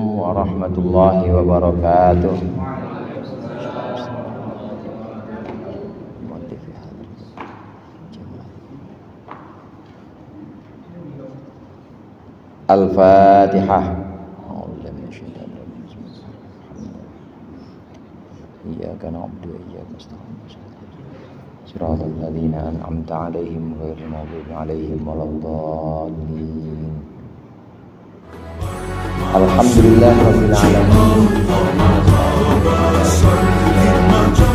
warahmatullahi wabarakatuh. Al-Fatihah. Iyyaka na'budu wa iyyaka nasta'in. Shiratal ladzina an'amta 'alaihim ghairil maghdubi 'alaihim waladdallin. Alhamdulillahirabbil alamin.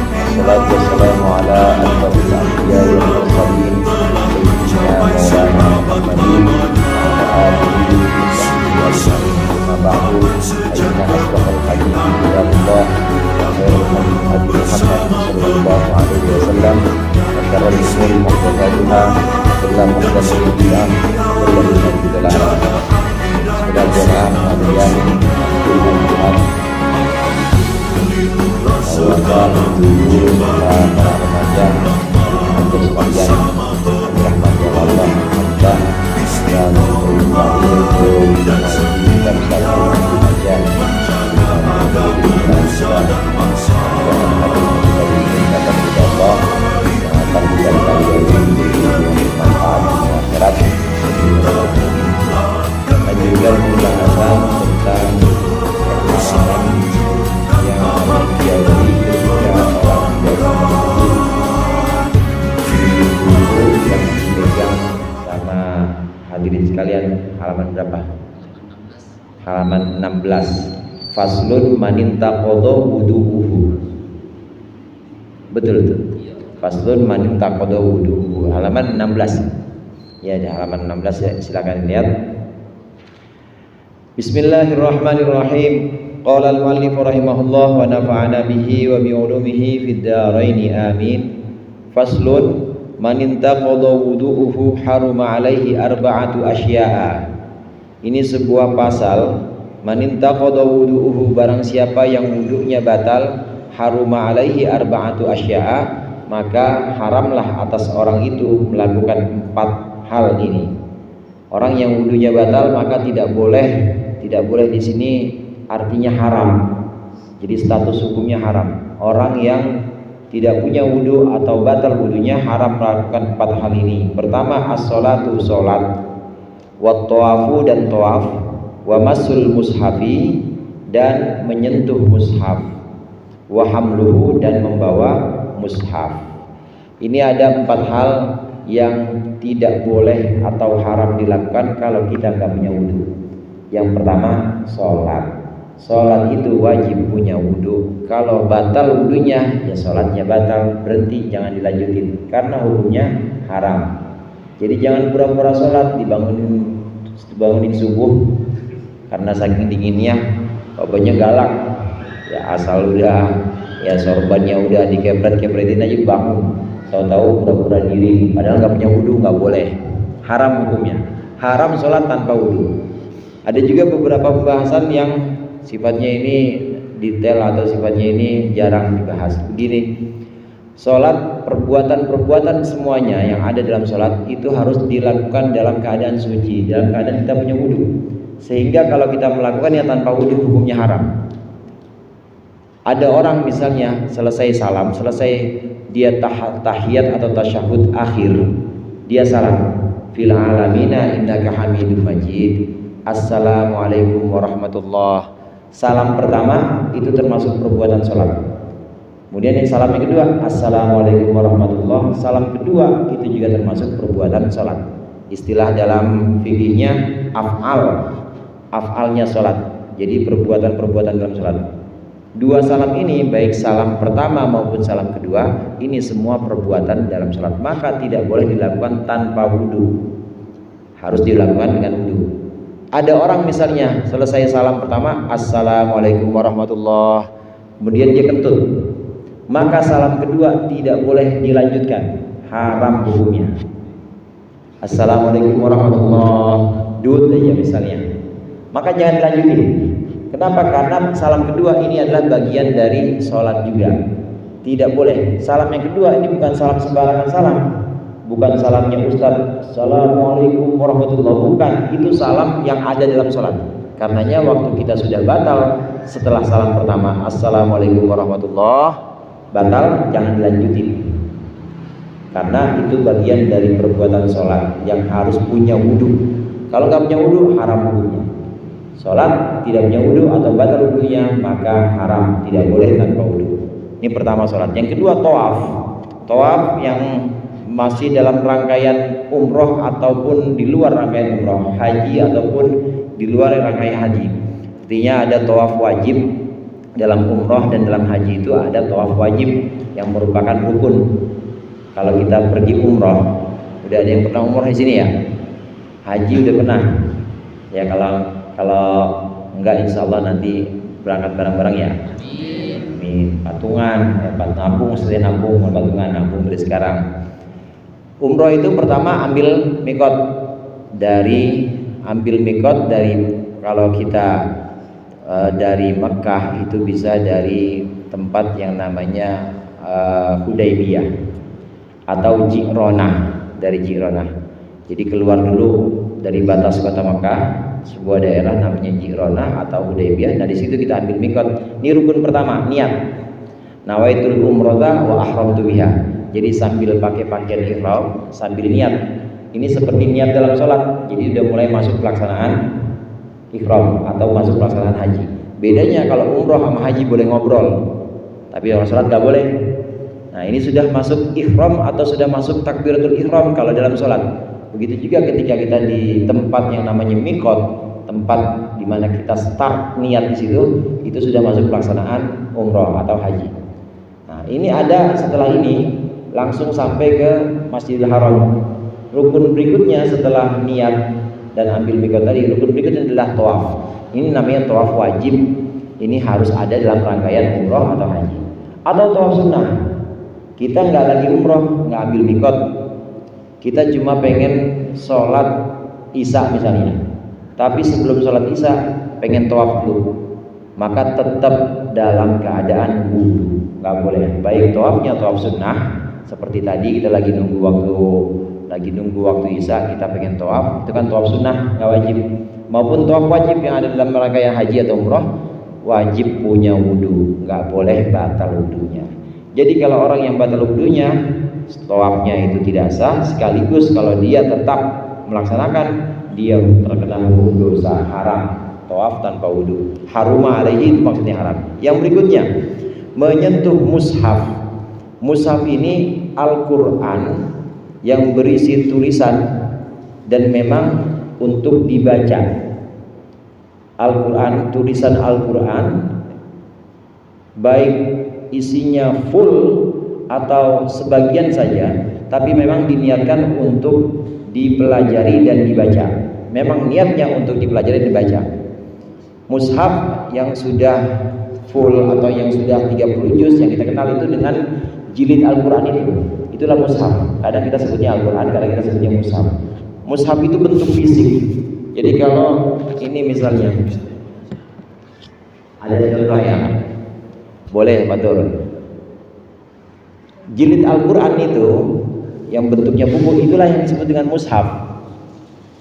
Wassalatu wassalamu ala asyrofil anbiya'i wal mursalin sayyidina maulana Muhammadin wa ala alihi wa sahbihi ajma'in. Amma ba'du, inna asyrafal hadits kitabullah wa khairul hadi Muhammad sallallahu alaihi wasallam wa syarrul umuri muhdatsatuha wa kullu muhdatsatin bid'ah wa kullu bid'atin dhalalah. Sudah jemaah sekalian, Tuhan Allah dulu para remaja untuk sekalian rahmat Allah dan dan satu remaja juga pembahasan tentang permasalahan yang terjadi ketika orang guru yang dipegang sama hadirin sekalian. Halaman berapa? Halaman 16. Faslun manintaqadha wudu'uhu. Betul tuh. Faslun manintaqadha wudu'uhu. Halaman 16. Ya, di halaman 16 ya, silakan lihat. Bismillahirrahmanirrahim. Qala al-muallif rahimahullah wa nafa'ana bihi wa bi ulumihi fid dharain amin. Faslun man intaqadha wudu'uhu haruma alaihi arba'atu asya'a. Ini sebuah pasal, man intaqadha wudu'uhu, barang siapa yang wudunya batal, haruma alaihi arba'atu asya'a, maka haramlah atas orang itu melakukan 4 hal ini. Orang yang wudunya batal maka tidak boleh di sini artinya haram. Jadi status hukumnya haram. Orang yang tidak punya wudu atau batal wudunya haram melakukan 4 hal ini. Pertama, as-sholatu, sholat, wa tawafu, dan tawaf, wa masul mushafi, dan menyentuh mushaf, wa hamluhu, dan membawa mushaf. Ini ada 4 hal yang tidak boleh atau haram dilakukan kalau kita nggak punya wudu. Yang pertama, sholat. Sholat itu wajib punya wudu. Kalau batal wudunya, ya sholatnya batal, berhenti, jangan dilanjutin karena hukumnya haram. Jadi jangan pura-pura sholat, dibangunin subuh karena saking dinginnya, bapaknya galak. Ya asal udah, ya sorbannya udah dikepret-kepretin aja bangun. Tahu-tahu pura-pura diri, padahal nggak punya wudu, nggak boleh. Haram hukumnya. Haram sholat tanpa wudu. Ada juga beberapa pembahasan yang sifatnya ini detail atau sifatnya ini jarang dibahas. Begini, sholat, perbuatan semuanya yang ada dalam sholat itu harus dilakukan dalam keadaan suci, dalam keadaan kita punya wudu. Sehingga kalau kita melakukannya tanpa wudu, hukumnya haram. Ada orang misalnya selesai salam, selesai dia tahiyat atau tasyahud akhir, dia salam, fil alamina innaka hamidum majid, assalamualaikum warahmatullah. Salam pertama itu termasuk perbuatan sholat. Kemudian yang salam yang kedua, assalamualaikum warahmatullah. Salam kedua itu juga termasuk perbuatan sholat. Istilah dalam fikihnya af'alnya sholat. Jadi perbuatan-perbuatan dalam sholat. 2 salam ini, baik salam pertama maupun salam kedua, ini semua perbuatan dalam sholat. Maka tidak boleh dilakukan tanpa wudu, harus dilakukan dengan wudu. Ada orang misalnya selesai salam pertama, assalamualaikum warahmatullah, kemudian dia kentut, maka salam kedua tidak boleh dilanjutkan, haram hukumnya. Assalamualaikum warahmatullah, dud aja misalnya, maka jangan dilanjutin. Kenapa? Karena salam kedua ini adalah bagian dari sholat juga. Tidak boleh. Salam yang kedua ini bukan salam sembarangan salam, bukan salamnya Ustaz, assalamualaikum warahmatullah, bukan. Itu salam yang ada dalam sholat. Karenanya waktu kita sudah batal setelah salam pertama, assalamualaikum warahmatullah, batal, jangan dilanjutin. Karena itu bagian dari perbuatan sholat yang harus punya wudhu. Kalau nggak punya wudhu, haram wudhunya. Sholat tidak punya wudhu atau batal wudhunya, maka haram, tidak boleh tanpa wudhu. Ini pertama sholat. Yang kedua tawaf. Tawaf yang masih dalam rangkaian umroh ataupun di luar rangkaian umroh, haji ataupun di luar rangkaian haji. Artinya ada tawaf wajib dalam umroh dan dalam haji itu ada tawaf wajib yang merupakan rukun. Kalau kita pergi umroh, udah ada yang pernah umroh di sini ya? Haji udah pernah. Ya kalau enggak insya Allah nanti berangkat bareng-bareng ya. Amin. Patungan, nabung, selain nabung, patungan, nabung dari sekarang. Umroh itu pertama ambil mikot dari kalau kita dari Mekah itu bisa dari tempat yang namanya Hudaybiyah atau Ji'ronah, dari Ji'ronah. Jadi keluar dulu dari batas kota Mekah, sebuah daerah namanya Ji'ronah atau Hudaybiyah. Nah di situ kita ambil mikot. Ini rukun pertama, niat. Nawaitul umrata wa ahramtu biha. Jadi sambil pakai pakaian ihram, sambil niat. Ini seperti niat dalam sholat. Jadi sudah mulai masuk pelaksanaan ihram atau masuk pelaksanaan haji. Bedanya kalau umroh sama haji boleh ngobrol, tapi kalau sholat nggak boleh. Nah ini sudah masuk ihram atau sudah masuk takbiratul ihram kalau dalam sholat. Begitu juga ketika kita di tempat yang namanya mikot, tempat di mana kita start niat di situ, itu sudah masuk pelaksanaan umroh atau haji. Nah ini ada setelah ini langsung sampai ke Masjidil Haram. Rukun berikutnya setelah niat dan ambil mikot tadi, rukun berikutnya adalah tawaf. Ini namanya tawaf wajib. Ini harus ada dalam rangkaian umroh atau haji. Atau tawaf sunnah. Kita nggak lagi umroh, nggak ambil mikot. Kita cuma pengen sholat isya misalnya. Tapi sebelum sholat isya pengen tawaf dulu. Maka tetap dalam keadaan wudu. Nggak boleh. Baik tawafnya tawaf sunnah. Seperti tadi kita lagi nunggu waktu isya, kita pengen tawaf, itu kan tawaf sunnah, nggak wajib. Maupun tawaf wajib yang ada dalam rangkaian haji atau umroh, wajib punya wudhu, nggak boleh batal wudhunya. Jadi kalau orang yang batal wudhunya, tawafnya itu tidak sah. Sekaligus kalau dia tetap melaksanakan, dia terkena hukum dosa haram. Tawaf tanpa wudhu, haruma alaihi, itu maksudnya haram. Yang berikutnya, menyentuh mushaf. Mushaf ini Al-Quran yang berisi tulisan dan memang untuk dibaca. Al-Quran, tulisan Al-Quran baik isinya full atau sebagian saja, tapi memang diniatkan untuk dipelajari dan dibaca. Memang niatnya untuk dipelajari dan dibaca. Mushaf yang sudah full atau yang sudah 30 juz yang kita kenal itu dengan jilid Al-Quran itulah mushaf. Kadang kita sebutnya Al-Quran, kadang kita sebutnya mushaf. Mushaf itu bentuk fisik. Jadi kalau ini misalnya ada contoh ya, boleh betul. Jilid Al-Quran itu yang bentuknya buku, itulah yang disebut dengan mushaf.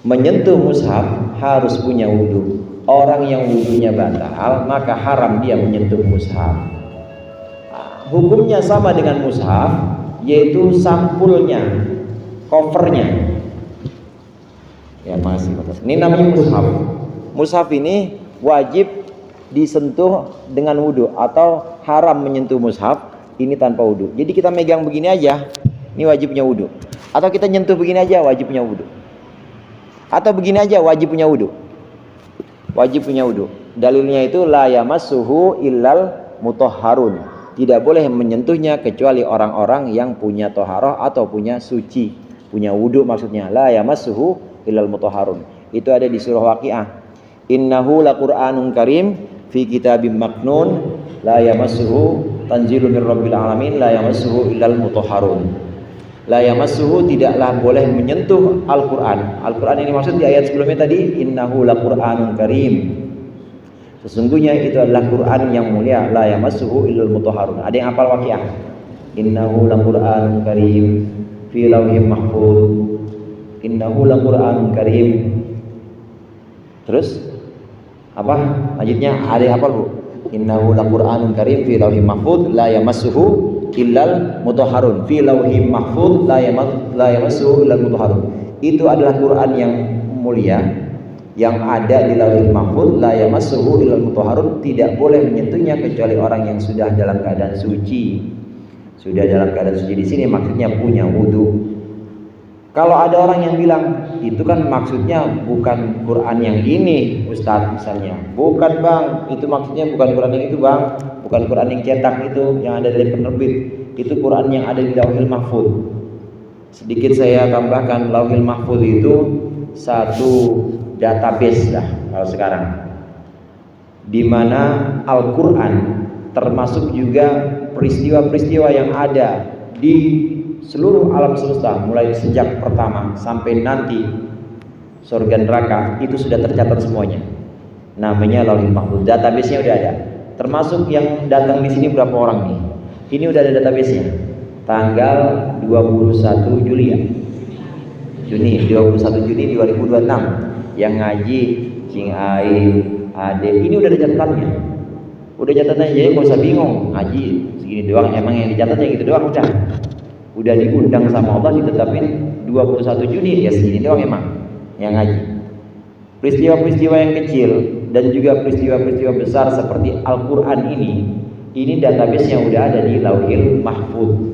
Menyentuh mushaf harus punya wudhu. Orang yang wudhunya batal maka haram dia menyentuh mushaf. Hukumnya sama dengan mushaf, yaitu sampulnya, covernya. Ya masih. Ini namanya mushaf. Mushaf ini wajib disentuh dengan wudhu atau haram menyentuh mushaf ini tanpa wudhu. Jadi kita megang begini aja, ini wajibnya wudhu. Atau kita nyentuh begini aja, wajibnya wudhu. Atau begini aja, wajib punya wudhu. Wajib punya wudhu. Dalilnya itu la yamassuhu illal mutahharun. Tidak boleh menyentuhnya kecuali orang-orang yang punya toharoh atau punya suci, punya wudhu maksudnya. La yamassuhu illal mutahharun. Itu ada di surah Waqiah. Innahu laqur'anun karim fi kitabim maknun la yamassuhu tanzilun mir rabbil alamin la yamassuhu illal mutahharun. La yamassuhu, tidaklah boleh menyentuh Al-Quran. Al-Quran ini maksud di ayat sebelumnya tadi, innahu laqur'anun karim. Sesungguhnya itu adalah Quran yang mulia. La yamassuhu illal mutahharun. Ada yang hafal Waqiah? Innahu laqur'anun karim fi lauhim mahfuz. Innahu laqur'anun karim. Terus Apa lanjutnya? Ada apa Bu? Innahu laqur'anun karim fi lauhim mahfuz la yamassuhu illal mutahharun. Fi lauhim mahfuz la yamassuhu illal mutahharun. Itu adalah Quran yang mulia yang ada di lauhil mahfuz, la yamassuhu illal mutahharun, tidak boleh menyentuhnya kecuali orang yang sudah dalam keadaan suci. Sudah dalam keadaan suci di sini maksudnya punya wudu. Kalau ada orang yang bilang itu kan maksudnya bukan Quran yang ini, Ustadz misalnya. Bukan Bang, itu maksudnya bukan Quran yang itu Bang, bukan Quran yang cetak itu yang ada dari penerbit. Itu Quran yang ada di lauhil mahfuz. Sedikit saya tambahkan, lauhil mahfuz itu satu database lah kalau sekarang, di mana Al-Quran termasuk juga peristiwa-peristiwa yang ada di seluruh alam semesta, mulai sejak pertama sampai nanti surga neraka, itu sudah tercatat semuanya. Namanya lauhil mahfuz, database-nya udah ada. Termasuk yang datang di sini berapa orang nih? Ini udah ada database-nya. Tanggal 21 Juli ya. Juni 2026 yang ngaji Cing Ai, Ade, ini udah ada catatannya. Udah catatannya, jadi gak usah bingung ngaji segini doang, emang yang dicatatnya gitu doang udah diundang sama Allah, ditetapin 21 Juni ya segini doang emang yang ngaji. Peristiwa-peristiwa yang kecil dan juga peristiwa-peristiwa besar seperti Al-Quran ini database yang udah ada di lauhil mahfuz.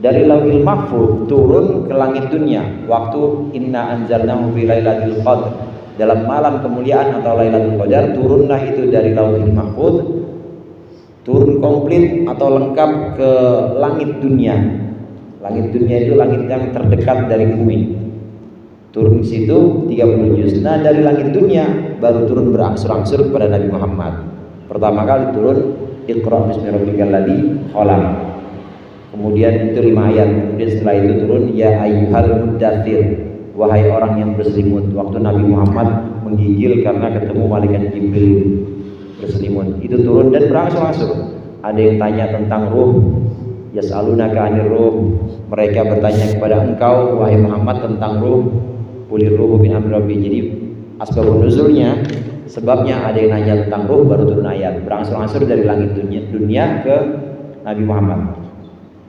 Dari lauhil mahfuz turun ke langit dunia waktu inna anzalnahu fi lailatul qadr, dalam malam kemuliaan atau Lailatul Qadar, turunlah itu dari lauhil mahfuz, turun komplit atau lengkap ke langit dunia. Langit dunia itu langit yang terdekat dari bumi. Turun di situ 30 juz. Nah, dari langit dunia baru turun berangsur-angsur kepada Nabi Muhammad. Pertama kali turun Iqra bismi rabbikal ladzi khalaq. Kemudian itu 5 ayat. Kemudian setelah itu turun ya ayyuhal muddatsir, wahai orang yang berselimut. Waktu Nabi Muhammad menggigil karena ketemu malaikat Jibril berselimut, itu turun dan berangsur-angsur. Ada yang tanya tentang ruh, yas'alunaka 'anir ruh, mereka bertanya kepada engkau wahai Muhammad tentang ruh. Qulir ruhu min amri rabbi. Jadi asbabun nuzulnya, sebabnya ada yang nanya tentang ruh baru turun ayat. Berangsur-angsur dari langit dunia ke Nabi Muhammad.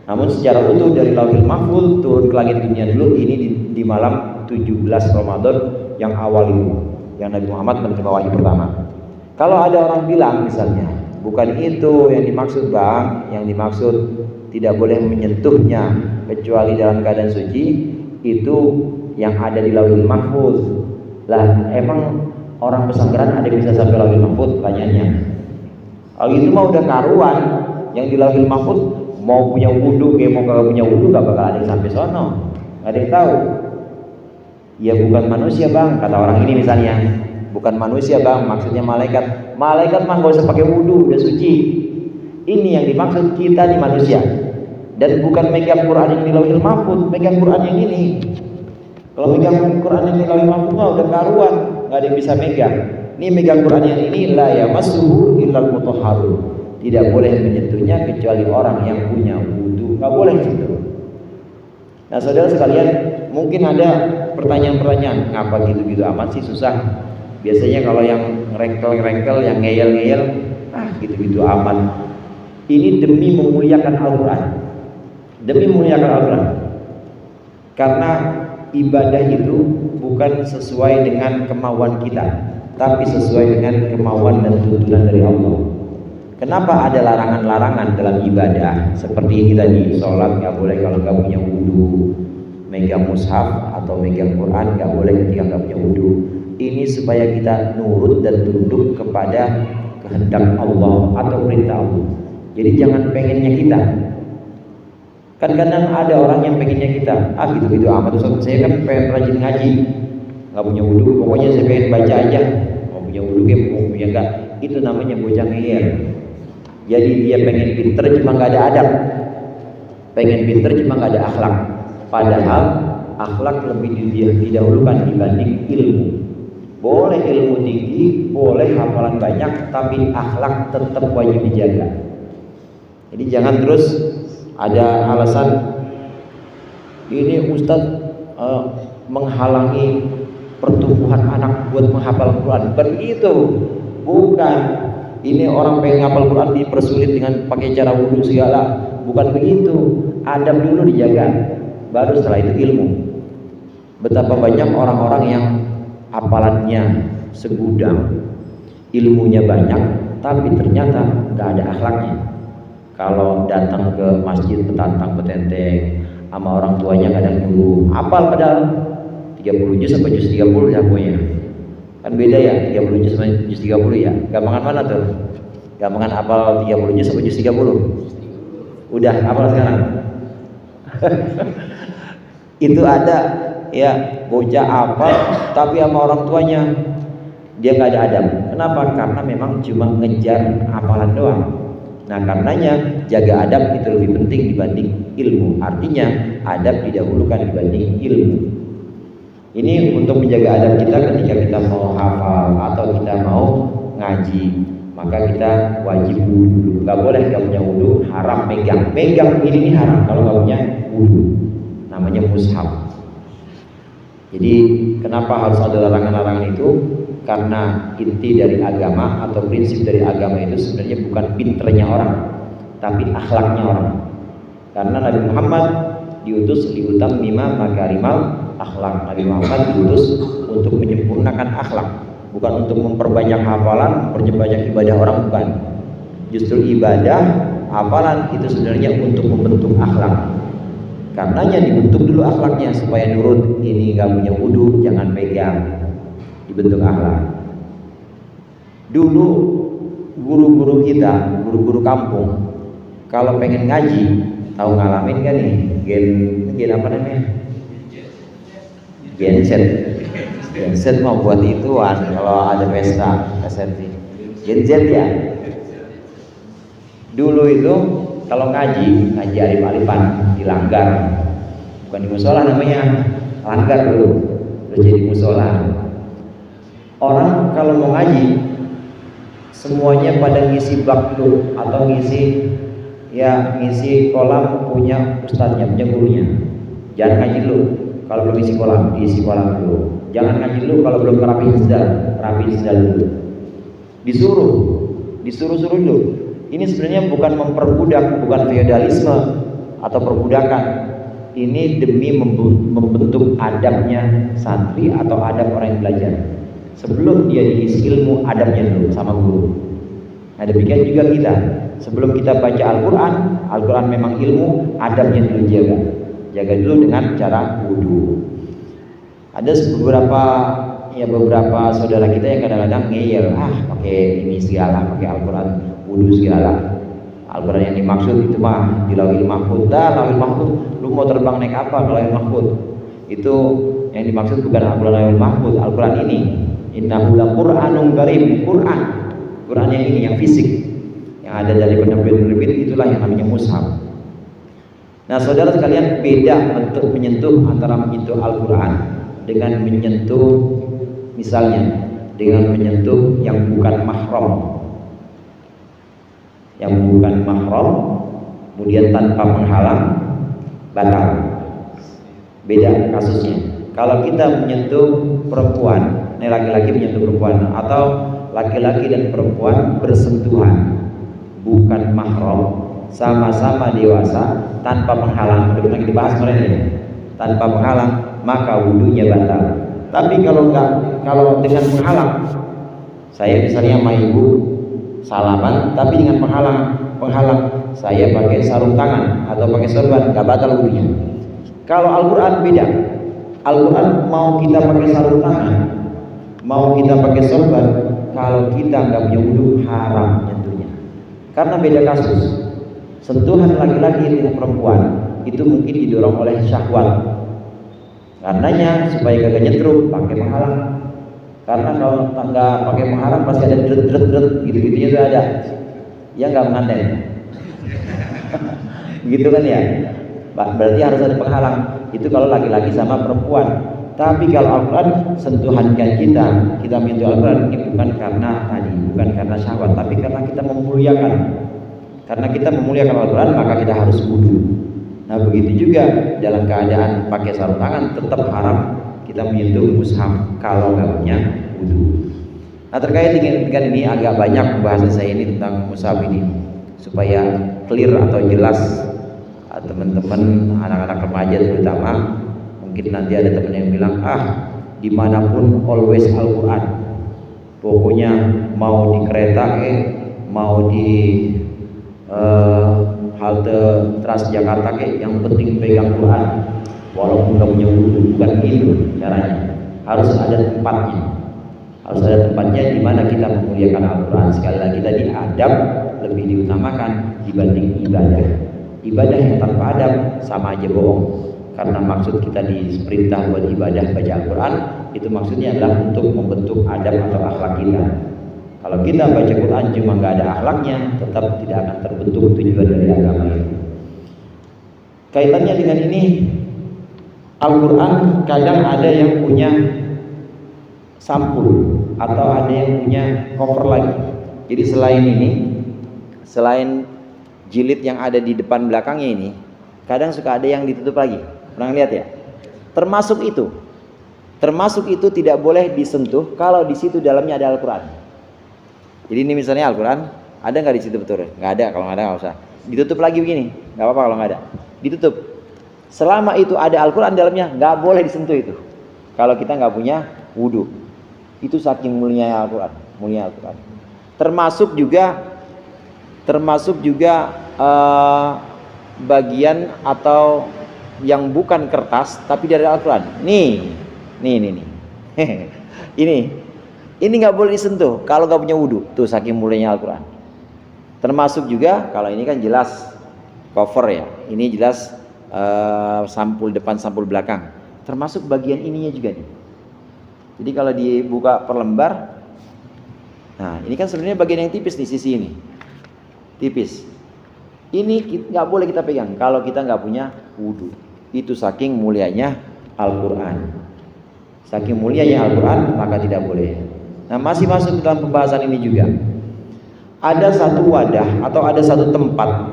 Namun secara utuh dari lauhil mahfuz turun ke langit dunia dulu, ini di malam 17 Ramadan yang awal itu, yang Nabi Muhammad menerima wahyu pertama. Kalau ada orang bilang misalnya, bukan itu yang dimaksud Bang, yang dimaksud tidak boleh menyentuhnya kecuali dalam keadaan suci, itu yang ada di lauhil mahfuz. Lah emang orang pesantren ada yang bisa sampai lauhil mahfuz? Pertanyaannya. Kalau itu mah udah karuan, yang di lauhil mahfuz mau punya wudu, kayak mau kagak punya wudu gak bakal ada yang sampai sono, gak ada yang tahu. Ya bukan manusia Bang, kata orang ini misalnya, bukan manusia Bang, maksudnya malaikat. Malaikat mah gak usah pakai wudu, udah suci. Ini yang dimaksud kita di manusia. Dan bukan megang Quran yang di lauhil mahfuz, megang Quran yang ini. Kalau megang Quran yang di lauhil mahfuz mah udah karuan, gak ada yang bisa megang. Ini megang Quran yang ini, la yamassuhu illal mutahharun, tidak boleh menyentuhnya kecuali orang yang punya wudu, nggak boleh sentuh. Nah saudara sekalian, mungkin ada pertanyaan-pertanyaan, ngapa gitu-gitu amat sih, susah. Biasanya kalau yang rengkel-rengkel, yang ngeyel-ngeyel, gitu-gitu amat. Ini demi memuliakan Al-Quran, demi memuliakan Al-Quran. Karena ibadah itu bukan sesuai dengan kemauan kita, tapi sesuai dengan kemauan dan tuntunan dari Allah. Kenapa ada larangan-larangan dalam ibadah? Seperti ini tadi, sholat nggak boleh kalau nggak punya wudu, megang mushaf atau megang Quran nggak boleh ketika nggak punya wudu. Ini supaya kita nurut dan tunduk kepada kehendak Allah atau perintah Allah. Jadi jangan pengennya kita. Kan kadang ada orang yang pengennya kita, gitu-gitu amat. Saya kan pengen rajin ngaji, nggak punya wudu, pokoknya saya pengen baca aja. Mau punya wudu mau punya enggak? Itu namanya bocah ngeyel. Jadi dia pengen pinter cuma nggak ada adab, pengen pinter cuma nggak ada akhlak. Padahal akhlak lebih didahulukan dibanding ilmu. Boleh ilmu tinggi, boleh hafalan banyak, tapi akhlak tetap wajib dijaga. Jadi jangan terus ada alasan ini Ustadz menghalangi pertumbuhan anak buat menghafal Quran. Begitu. Bukan. Ini orang pengen ngapal Quran dipersulit dengan pakai cara wudhu segala. Bukan begitu. Adab dulu dijaga, baru setelah itu ilmu. Betapa banyak orang-orang yang hafalannya segudang, ilmunya banyak, tapi ternyata nggak ada akhlaknya. Kalau datang ke masjid petantang-petenteng sama orang tuanya kadang nyuruh hafal, padahal 30 juz sampai juz 30 jagonya. Kan beda ya, 30 juz sama juz 30 ya. Gampangan mana tuh? Gampangan hafal 30 juz sampai juz 30. Udah hafal sekarang. Itu ada ya, bocah hafal tapi sama orang tuanya dia nggak ada adab. Kenapa? Karena memang cuma ngejar hafalan doang. Nah, karenanya jaga adab itu lebih penting dibanding ilmu. Artinya adab didahulukan dibanding ilmu. Ini untuk menjaga adab kita ketika kita mau hafal atau kita mau ngaji, maka kita wajib wudu. Gak boleh gak punya wudu, haram megang. Megang ini haram kalau gak punya wudu. Namanya mushaf. Jadi kenapa harus ada larangan-larangan itu? Karena inti dari agama atau prinsip dari agama itu sebenarnya bukan pinternya orang, tapi akhlaknya orang. Karena Nabi Muhammad diutus liutammima makarimal akhlak. Nabi Muhammad diutus untuk menyempurnakan akhlak, bukan untuk memperbanyak hafalan, memperbanyak ibadah orang, bukan. Justru ibadah, hafalan itu sebenarnya untuk membentuk akhlak. Karenanya dibentuk dulu akhlaknya supaya nurut. Ini nggak punya wudu, jangan pegang. Dibentuk akhlak. Dulu guru-guru kita, guru-guru kampung, kalau pengen ngaji, tahu ngalamin kan nih? Gen apa namanya? Genset mau buat ituan kalau ada pesta SNT. Genset ya. Dulu itu kalau ngaji alif-alifan di langgar, bukan di musola namanya, langgar dulu, udah jadi musola. Orang kalau mau ngaji semuanya pada ngisi bak dulu atau ngisi kolam punya ustadznya, punya gurunya. Jangan ngaji dulu kalau belum isi kolam, diisi kolam dulu. Jangan ngaji dulu kalau belum rapihin sedal dulu. Disuruh dulu. Ini sebenarnya bukan memperbudak, bukan feodalisme atau perbudakan. Ini demi membentuk adabnya santri atau adab orang yang belajar. Sebelum dia diisi ilmu, adabnya dulu sama guru. Nah, demikian juga kita. Sebelum kita baca Al-Quran memang ilmu, adabnya dulu jaga. Jaga dulu dengan cara wudu. Ada beberapa saudara kita yang kadang-kadang ngeyel, pakai ini segala, pakai Al-Quran, wudu segala. Al-Quran yang dimaksud itu mah di Lauhil Mahfuz. Lauhil Mahfuz, lu mau terbang naik apa ke Lauhil Mahfuz? Itu yang dimaksud bukan Al-Quran Lauhil Mahfuz, Al-Quran ini. Innahu laqur'anun karim. Quran yang ini, yang fisik, yang ada dari penerbit, itulah yang namanya mushaf. Nah, saudara sekalian, beda bentuk menyentuh antara menyentuh Al-Quran dengan menyentuh, misalnya dengan menyentuh yang bukan mahram. Yang bukan mahram, kemudian tanpa penghalang, batal. Beda kasusnya. Kalau kita menyentuh perempuan, ini laki-laki menyentuh perempuan, atau laki-laki dan perempuan bersentuhan, bukan mahram, sama-sama dewasa, tanpa penghalang, udah pernah kita bahas kemarin ya, tanpa penghalang, maka wudunya batal. Tapi kalau dengan penghalang, saya misalnya sama ibu salaman, tapi dengan penghalang, saya pakai sarung tangan atau pakai sorban, nggak batal wudunya. Kalau Al-Quran beda. Al-Quran mau kita pakai sarung tangan, mau kita pakai sorban, kalau kita nggak punya wudu, haram nyentuhnya. Karena beda kasus. Sentuhan laki-laki dengan perempuan itu mungkin didorong oleh syahwat. Karenanya supaya kagak nyetrum, pakai penghalang. Karena kalau nggak pakai penghalang pasti ada dret gitu-gitunya itu ada. Ya nggak menganten. Gitu kan ya. Berarti harus ada penghalang. Itu kalau laki-laki sama perempuan. Tapi kalau Al-Quran, sentuhankan kita menyentuh Al-Quran ini bukan karena syahwat, tapi karena kita memuliakan. Karena kita memuliakan Al-Quran, maka kita harus wudu. Nah, begitu juga dalam keadaan pakai sarung tangan tetap haram kita menyentuh mushaf kalau nggak punya wudu. Nah, terkait dengan ini agak banyak pembahasan saya ini tentang mushaf ini supaya clear atau jelas teman-teman anak-anak remaja terutama. Mungkin nanti ada teman yang bilang, dimanapun always Al-Quran, pokoknya mau di kereta mau di halte Transjakarta yang penting pegang Quran walaupun nggak punya wudhu. Bukan gitu caranya, harus ada tempatnya. Harus ada tempatnya di mana kita memuliakan Al-Quran. Sekali lagi tadi, adab lebih diutamakan dibanding ibadah. Ibadah yang tanpa adab sama aja bohong. Karena maksud kita diperintah buat ibadah baca Al-Quran, itu maksudnya adalah untuk membentuk adab atau akhlak kita. Kalau kita baca Quran cuma nggak ada akhlaknya, tetap tidak akan terbentuk tujuan dari agama itu. Kaitannya dengan ini, Al-Quran kadang ada yang punya sampul atau ada yang punya cover lagi. Jadi selain jilid yang ada di depan belakangnya ini, kadang suka ada yang ditutup lagi. Pernah lihat ya? Termasuk itu tidak boleh disentuh kalau di situ dalamnya ada Al-Quran. Jadi ini misalnya Al-Quran, ada nggak di situ betul? Nggak ada. Kalau nggak ada nggak usah. Ditutup lagi begini, nggak apa-apa kalau nggak ada. Ditutup. Selama itu ada Al-Quran dalamnya, nggak boleh disentuh itu. Kalau kita nggak punya wudhu. Itu saking mulia Al-Quran, termasuk juga bagian atau yang bukan kertas tapi dari Al-Quran. Nih. Ini nggak boleh disentuh kalau nggak punya wudhu. Tuh saking mulianya Al-Quran. Termasuk juga kalau ini kan jelas cover ya. Ini jelas sampul depan, sampul belakang. Termasuk bagian ininya juga nih. Jadi kalau dibuka per lembar, nah ini kan sebenarnya bagian yang tipis di sisi ini, tipis. Ini nggak boleh kita pegang kalau kita nggak punya wudhu. Itu saking mulianya Al-Quran. Saking mulianya Al-Quran maka tidak boleh. Nah, masih masuk dalam pembahasan ini juga. Ada satu wadah atau ada satu tempat,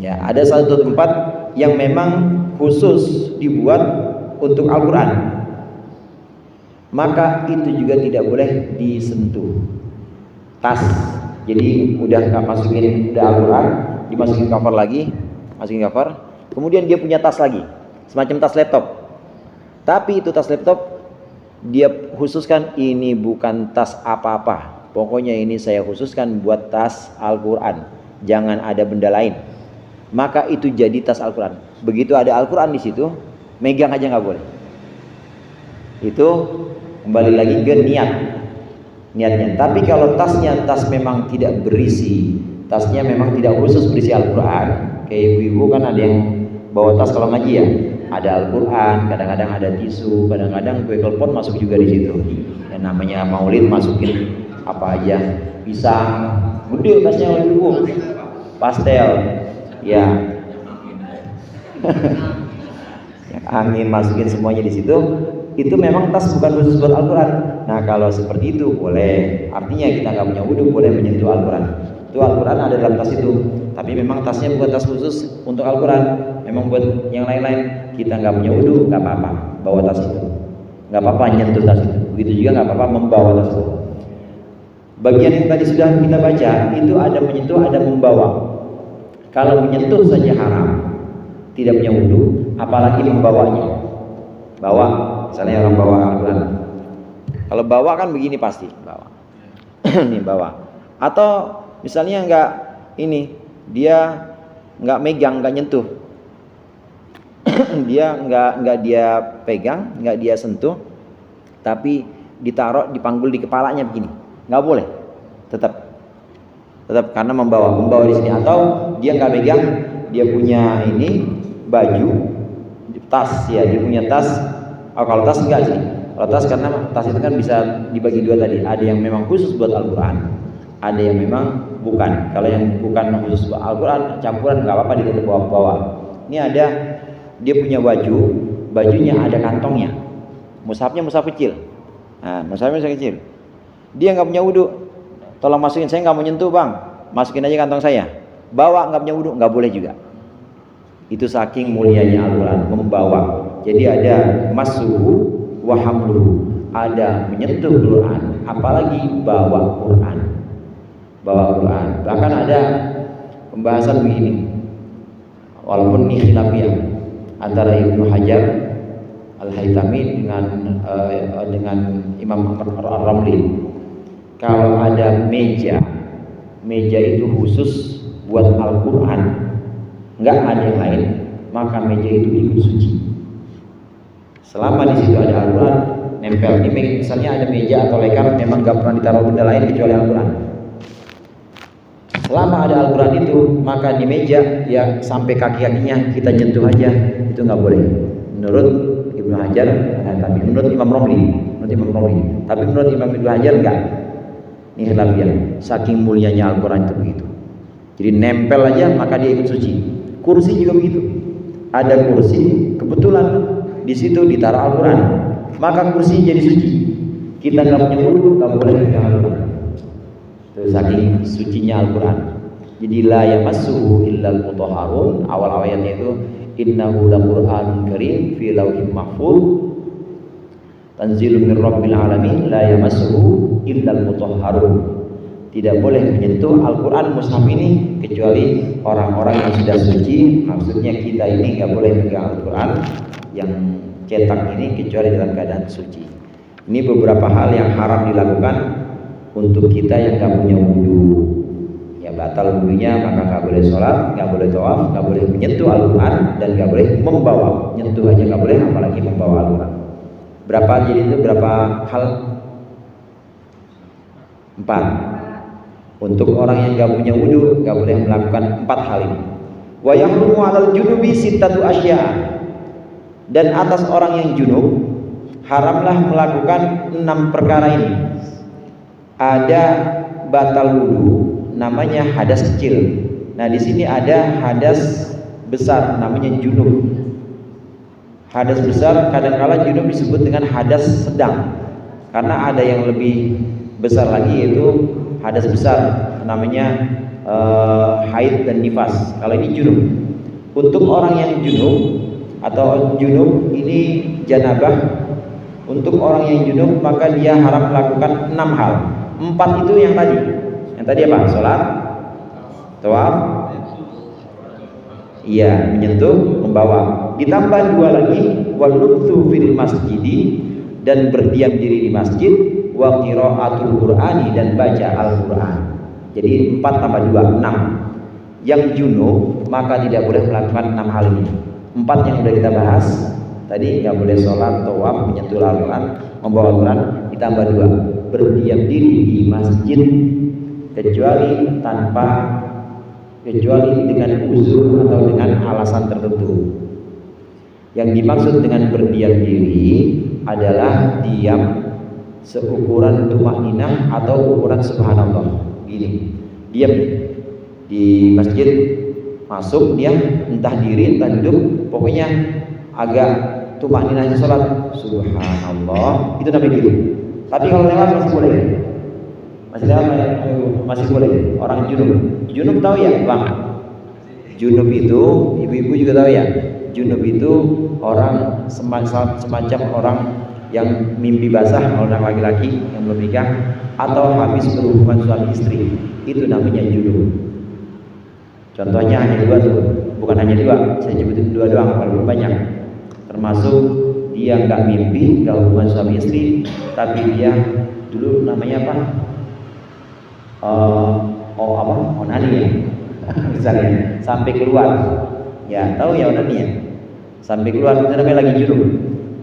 ya ada satu tempat yang memang khusus dibuat untuk Al-Quran. Maka itu juga tidak boleh disentuh. Tas, jadi udah masukin Al-Quran, dimasukin cover lagi, masukin cover. Kemudian dia punya tas lagi, semacam tas laptop. Tapi itu tas laptop dia khususkan ini bukan tas apa-apa. Pokoknya ini saya khususkan buat tas Al-Quran. Jangan ada benda lain. Maka itu jadi tas Al-Quran. Begitu ada Al-Quran di situ, megang aja nggak boleh. Itu kembali lagi ke niatnya. Tapi kalau tasnya memang tidak berisi, tasnya memang tidak khusus berisi Al-Quran, kayak ibu-ibu kan ada yang bawa tas kalau ngaji ya, ada Al-Quran, kadang-kadang ada tisu, kadang-kadang kue telepon masuk juga di situ. Yang namanya maulid masukin apa aja, pisang, gede tasnya ibu, pastel, ya, angin masukin semuanya di situ. Itu memang tas bukan khusus buat Al-Quran. Nah kalau seperti itu boleh. Artinya kita nggak punya wudhu boleh menyentuh Al-Quran. Itu Al-Quran ada dalam tas itu. Tapi memang tasnya bukan tas khusus untuk Al-Quran. Memang buat yang lain-lain. Kita nggak punya wudhu nggak apa-apa bawa tas itu. Nggak apa-apa nyentuh tas itu. Begitu juga nggak apa-apa membawa tas itu. Bagian yang tadi sudah kita baca itu ada menyentuh, ada membawa. Kalau menyentuh saja haram, tidak punya wudhu, apalagi membawanya. Bawa, misalnya orang bawa Al-Quran. Kalau bawa kan begini pasti bawa. Nih bawa. Atau misalnya enggak ini, dia enggak megang, enggak nyentuh. Dia enggak dia pegang, enggak dia sentuh, tapi ditaruh dipanggul di kepalanya begini. Enggak boleh. Tetap karena membawa di sini. Atau dia enggak megang, dia punya ini baju, tas ya, dia punya tas. Kalau tas enggak sih. Kalau tas karena tas itu kan bisa dibagi dua tadi. Ada yang memang khusus buat Al-Quran, ada yang memang bukan. Kalau yang bukan khusus buat Al-Quran, campuran nggak apa-apa dia tetap bawa. Ini ada dia punya bajunya ada kantongnya. Mushafnya mushaf kecil. Nah, mushafnya kecil. Dia nggak punya wudhu. Tolong masukin, saya nggak mau nyentuh bang. Masukin aja kantong saya. Bawa nggak punya wudhu nggak boleh juga. Itu saking mulianya Al-Quran membawa. Jadi ada masuhu wa hamluhu. ada menyentuh Quran, apalagi bawa Quran. Bahkan ada pembahasan begini, walaupun ini khilafiyah antara Ibnu Hajar Al-Haytami dengan Imam Ar-Ramli. Kalau ada meja itu khusus buat Al-Quran, nggak ada yang lain, maka meja itu ikut suci. Selama di situ ada Al-Quran nempel. Ini misalnya ada meja atau lekar memang nggak pernah ditaruh benda lain kecuali Al-Quran. Selama ada Al-Quran itu, maka di meja ya sampai kaki-kakinya kita nyentuh aja, itu nggak boleh. Menurut Ibnu Hajar, tapi menurut Imam Romli. Tapi menurut Imam Ibnu Hajar enggak. Ini khilafiyah. Saking mulianya Al-Quran itu begitu. Jadi nempel aja maka dia ikut suci. Kursi juga begitu. Ada kursi, kebetulan di situ ditaruh Al-Quran, maka kursi jadi suci. Kita nggak punya wudhu, nggak boleh pegang Al-Quran. Saking sucinya Al-Quran. Jadi la yamassuhu illal mutahharun. Awal ayatnya itu innahu laqur'anun karim fi lauhin mahfuz tanzilun mir rabbil alamin la yamassuhu illal mutahharun. Tidak boleh menyentuh Al-Quran mushaf ini kecuali orang-orang yang sudah suci. Maksudnya kita ini nggak boleh pegang Al-Quran yang cetak ini kecuali dalam keadaan suci. Ini beberapa hal yang haram dilakukan untuk kita yang nggak punya wudhu, ya batal wudhunya, maka nggak boleh sholat, nggak boleh tawaf, nggak boleh menyentuh Al-Quran, dan nggak boleh membawa, nyentuh aja nggak boleh, apalagi membawa Al-Quran. Berapa jadi itu berapa hal? 4. Untuk orang yang nggak punya wudhu nggak boleh melakukan 4 hal ini. Wa yahrumu 'alal junubi sittatu asya. Dan atas orang yang junub haramlah melakukan 6 perkara ini. Ada batal wudhu, namanya hadas kecil. Nah di sini ada hadas besar, namanya junub. Hadas besar kadang-kala junub disebut dengan hadas sedang, karena ada yang lebih besar lagi yaitu hadas besar, namanya haid dan nifas. Kalau ini junub. Untuk orang yang junub atau junub ini janabah, untuk orang yang junub maka dia harap melakukan 6 hal. 4 itu yang tadi apa? Sholat, tawaf, iya, menyentuh, membawa. Ditambah 2 lagi, walubthu fil masjidi, dan berdiam diri di masjid, wa qiraatul qur'ani, dan baca Al-Quran. Jadi 4 tambah 2, 6. Yang junub maka tidak boleh melakukan 6 hal ini. 4 yang sudah kita bahas tadi, nggak boleh sholat, tawaf, menyentuh Al-Quran, membawa Al-Quran. Ditambah 2, berdiam diri di masjid kecuali dengan uzur atau dengan alasan tertentu. Yang dimaksud dengan berdiam diri adalah diam seukuran tumakninah atau ukuran subhanallah. Gini, diam di masjid, masuk dia entah diri entah duduk, pokoknya agak tumakninahnya sholat subhanallah, itu namanya gitu. Tapi kalau lewat masih boleh, masih boleh. Orang junub tahu ya bang? Junub itu ibu-ibu juga tahu ya. Junub itu orang semacam orang yang mimpi basah, orang laki-laki yang belum nikah atau habis berhubungan suami istri, itu namanya junub. Contohnya hanya 2 tuh, bukan hanya 2, saya sebutin 2 doang, walaupun banyak. Termasuk dia nggak mimpi, nggak hubungan suami istri, tapi dia dulu namanya apa? Onani ya, misalnya sampai keluar, ya tahu ya onani ya, sampai keluar itu namanya lagi junub.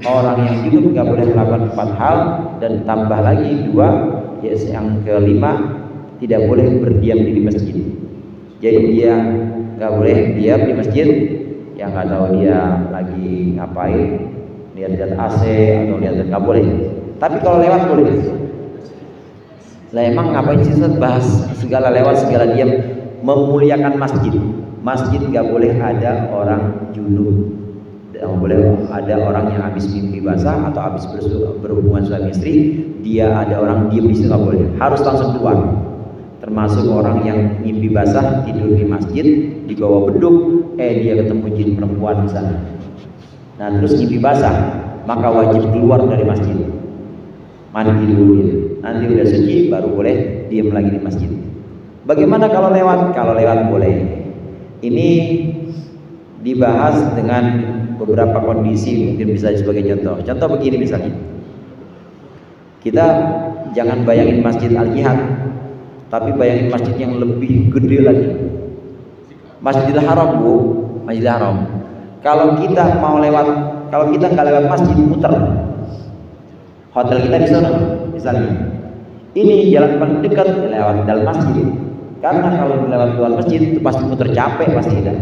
Orang yang junub nggak boleh melakukan 4 hal, dan tambah lagi 2, yaitu yang kelima, tidak boleh berdiam di masjid. Jadi dia nggak boleh diam di masjid, yang nggak tahu dia lagi ngapain, lihat AC atau lihat, nggak boleh. Tapi kalau lewat boleh. Lah emang ngapain sih bahas segala lewat segala diam? Memuliakan masjid. Masjid nggak boleh ada orang junub, nggak boleh ada orang yang habis mimpi basah atau habis berhubungan suami istri. Dia ada orang diam di situ, nggak boleh. Harus langsung keluar. Termasuk orang yang mimpi basah tidur di masjid di bawah beduk, dia ketemu jin perempuan di sana. Nah terus mimpi basah, maka wajib keluar dari masjid. mandi dulu dia. Nanti udah suci baru boleh diam lagi di masjid. Bagaimana kalau lewat? Kalau lewat boleh. Ini dibahas dengan beberapa kondisi, mungkin bisa sebagai contoh. Contoh begini misalnya. Kita jangan bayangin Masjid Al-Jihad, tapi bayangin masjid yang lebih gede lagi. Masjidil Haram, Bu, Masjidil Haram. Kalau kita mau lewat, kalau kita nggak lewat masjid, muter. Hotel kita di sana, misalnya. Ini jalan paling dekat lewat dalam masjid. Karena kalau lewat luar masjid itu pasti muter, capek pasti tidak.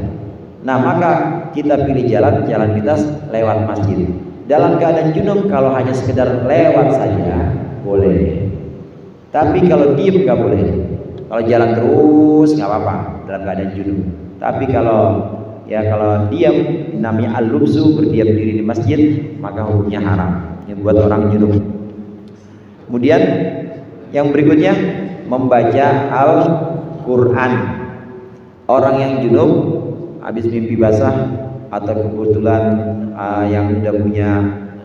Nah, maka kita pilih jalan pintas lewat masjid. Dalam keadaan junub kalau hanya sekedar lewat saja boleh. Tapi kalau diem nggak boleh. Kalau jalan terus nggak apa-apa dalam keadaan junub. Tapi kalau diam, namanya al-lubsu, berdiam diri di masjid, maka hukumnya haram. Yang buat orang junub. Kemudian yang berikutnya membaca Al-Quran. Orang yang junub habis mimpi basah atau kebetulan yang udah punya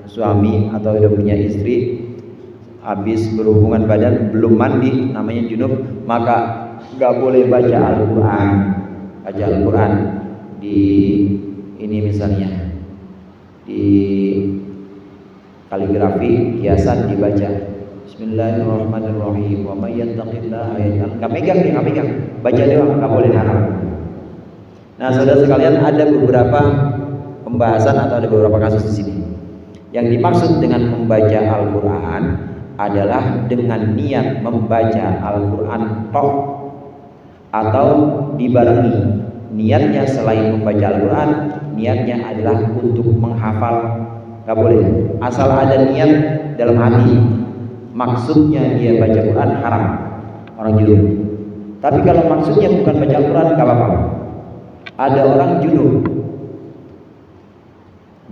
suami atau udah punya istri, habis berhubungan badan belum mandi, namanya junub, maka nggak boleh baca Al-Quran. Baca Al-Quran di ini misalnya di kaligrafi hiasan dibaca Bismillahirrahmanirrahim wa may yattaqillaha yaj'al. Enggak megang, baca doang, enggak boleh haram. Nah, saudara sekalian, ada beberapa pembahasan atau ada beberapa kasus di sini. Yang dimaksud dengan membaca Al-Quran adalah dengan niat membaca Al-Quran tok atau dibarengi. Niatnya selain membaca Al-Quran, niatnya adalah untuk menghafal. Gak boleh. Asal ada niat dalam hati, maksudnya dia baca Quran, haram, orang junub. Tapi kalau maksudnya bukan baca Al-Quran, gak apa-apa. Ada orang junub,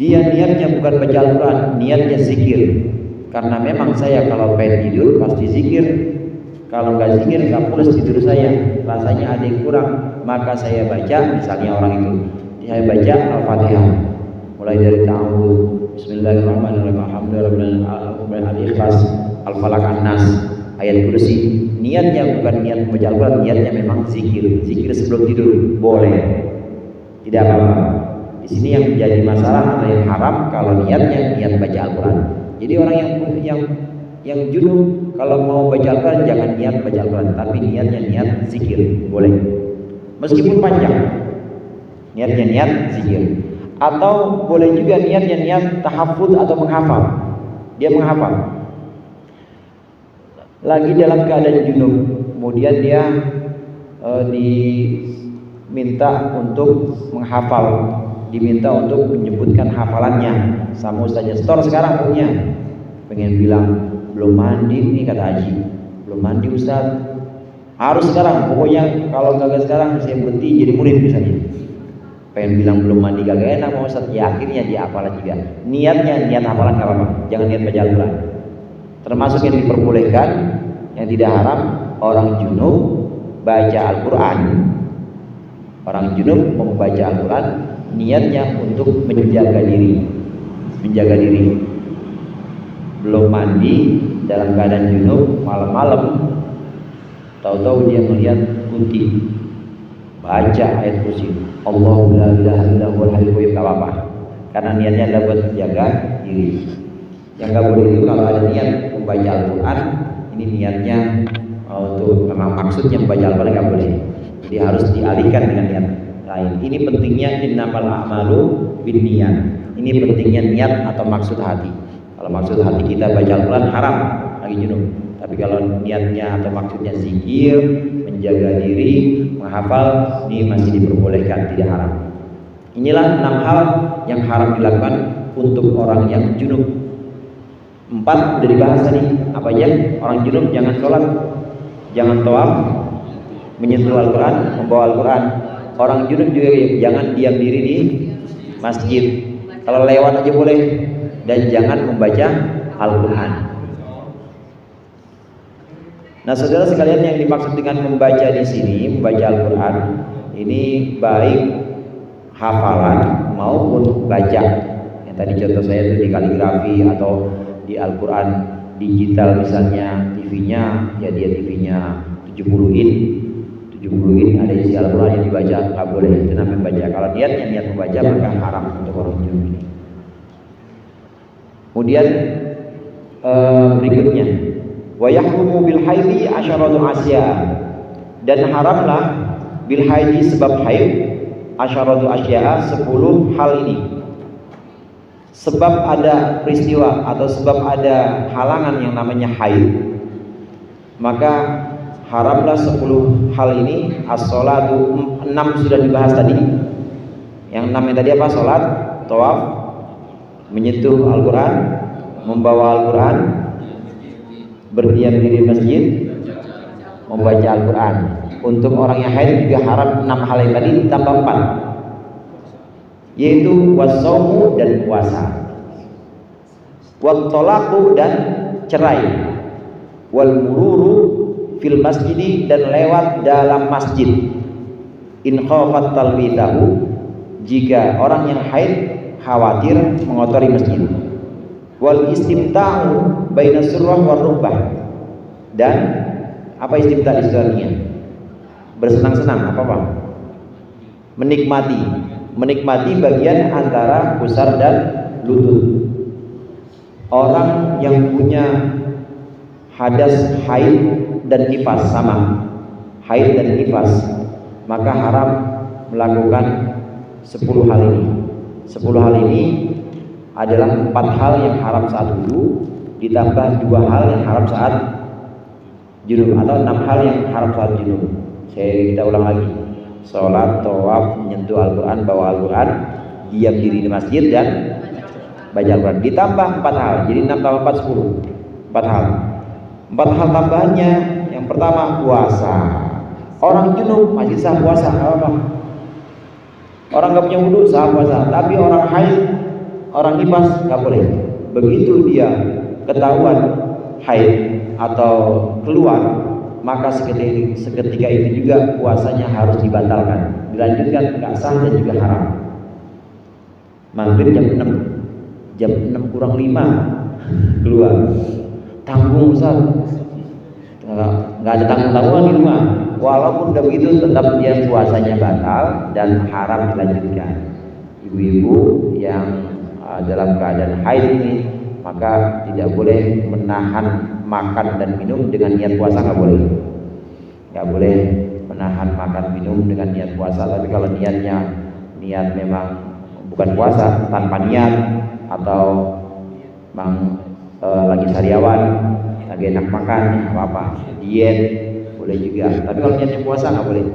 dia niatnya bukan baca Al-Quran, niatnya zikir. Karena memang saya kalau pengen tidur pasti zikir. Kalau nggak zikir nggak pulas tidur saya, rasanya ada yang kurang. Maka saya baca, misalnya orang itu, saya baca Al-Fatihah, mulai dari ta'awudz, Bismillahirrahmanirrahim, Alhamdulillah, Al-Ikhlas, Al-Falaq, An-Nas, ayat kursi. Niatnya bukan niat membaca Al-Quran, niatnya memang zikir. Zikir sebelum tidur boleh, tidak apa-apa. Di sini yang menjadi masalah atau yang haram kalau niatnya niat baca Al-Quran. Jadi orang yang junub kalau mau baca Al-Quran jangan niat baca Al-Quran, tapi niatnya niat zikir, boleh. Meskipun panjang, niatnya niat zikir. Atau boleh juga niatnya niat tahafudz atau menghafal. Dia menghafal. Lagi dalam keadaan junub, kemudian dia diminta untuk menghafal, diminta untuk menyebutkan hafalannya sama ustaznya. Setor sekarang punya, pengen bilang belum mandi nih kata Haji, belum mandi Ustaz, harus sekarang, pokoknya kalau kagak sekarang saya berhenti jadi murid misalnya. Pengen bilang belum mandi kagak enak mau Ustaz, ya akhirnya dia hafalan juga. Niatnya niat hafalan gak apa-apa, jangan niat baca Al-Quran. Termasuk yang diperbolehkan, yang tidak haram, orang junub baca Al-Quran. Orang junub membaca Al-Quran niatnya untuk menjaga diri, belum mandi dalam keadaan junub, malam-malam tahu-tahu dia melihat putih, baca ayat kursi, Allahu la ilaha illa huwal hayyul qayyum, gak apa-apa, karena niatnya adalah buat menjaga diri. Yang gak boleh itu kalau ada niat membaca Al-Quran, ini niatnya untuk memang maksudnya membaca Al-Quran gak boleh, jadi harus dialihkan dengan niat lain. Ini pentingnya innamal a'malu binniyat. Ini pentingnya niat atau maksud hati. Kalau maksud hati kita baca Al-Quran haram lagi junub. Tapi kalau niatnya atau maksudnya zikir, menjaga diri, menghafal, ini masih diperbolehkan, tidak haram. Inilah 6 hal yang haram dilakukan untuk orang yang junub. 4 udah dibahas tadi. Apa aja? Orang junub jangan sholat, jangan tawaf, menyentuh Al-Quran, membawa Al-Quran. Orang junub juga jangan diam diri di masjid. Kalau lewat aja boleh, dan jangan membaca Al-Quran. Nah, saudara sekalian, yang dimaksud dengan membaca di sini, membaca Al-Quran, ini baik hafalan maupun baca. Yang tadi contoh saya itu di kaligrafi atau di Al-Quran digital misalnya TV-nya, ya dia TV-nya 70 in ada isi Al-Quran yang dibaca, nggak boleh, itu namanya baca. Kalau niatnya niat membaca maka haram untuk orang junub ini. Kemudian berikutnya, wa yahrumu bil haidi asyaratu asya, dan haramlah bil haidi sebab haid asyaratu asya 10 hal ini. Sebab ada peristiwa atau sebab ada halangan yang namanya haid, maka haramlah 10 hal ini. As-sholatu 6 sudah dibahas tadi. Yang 6 yang tadi apa? Sholat, tawaf, menyentuh Al-Quran, membawa Al-Quran, berdiam diri di masjid, membaca Al-Quran. Untuk orang yang haid juga haram 6 hal yang tadi ditambah 4, yaitu wasaumu dan puasa, wat talaqu dan cerai, wal mururu fil masjidi dan lewat dalam masjid, in khafat talwitahu, jika orang yang haid khawatir mengotori masjid, wal istimta'u baina surrah war rukbah, dan apa istimta' istilahnya? Bersenang-senang, apa? Menikmati bagian antara pusar dan lutut. Orang yang punya hadas haid dan nifas sama, haid dan nifas, maka haram melakukan 10 hal ini. 10 hal ini adalah 4 hal yang haram saat wudu, ditambah 2 hal yang haram saat junub, atau 6 hal yang haram saat junub. Kita ulang lagi: sholat, tawaf, menyentuh Al-Quran, bawa Al-Quran, diam diri di masjid, dan baca Al-Quran. Ditambah 4 hal, jadi 6 tambah 4 10. 4 hal. 4 hal tambahannya, yang pertama puasa. Orang junub masih sah puasa, apa? Orang gak punya wudu sah puasa, tapi orang haid, orang nifas gak boleh. Begitu dia ketahuan haid atau keluar, maka seketika itu juga puasanya harus dibatalkan, dilanjutkan nggak sah dan juga haram. Maghrib jam 6 kurang 5 keluar, tanggung Ustaz, nggak ada tanggung-tanggungan di rumah. Walaupun udah begitu tetap dia puasanya batal dan haram dilanjutkan. Ibu-ibu yang dalam keadaan haid ini maka tidak boleh menahan makan dan minum dengan niat puasa, nggak boleh menahan makan minum dengan niat puasa. Tapi kalau niat memang bukan puasa, tanpa niat, atau memang lagi sariawan, lagi enak makan, apa diet, boleh juga. Tapi kalau niatnya puasa nggak boleh.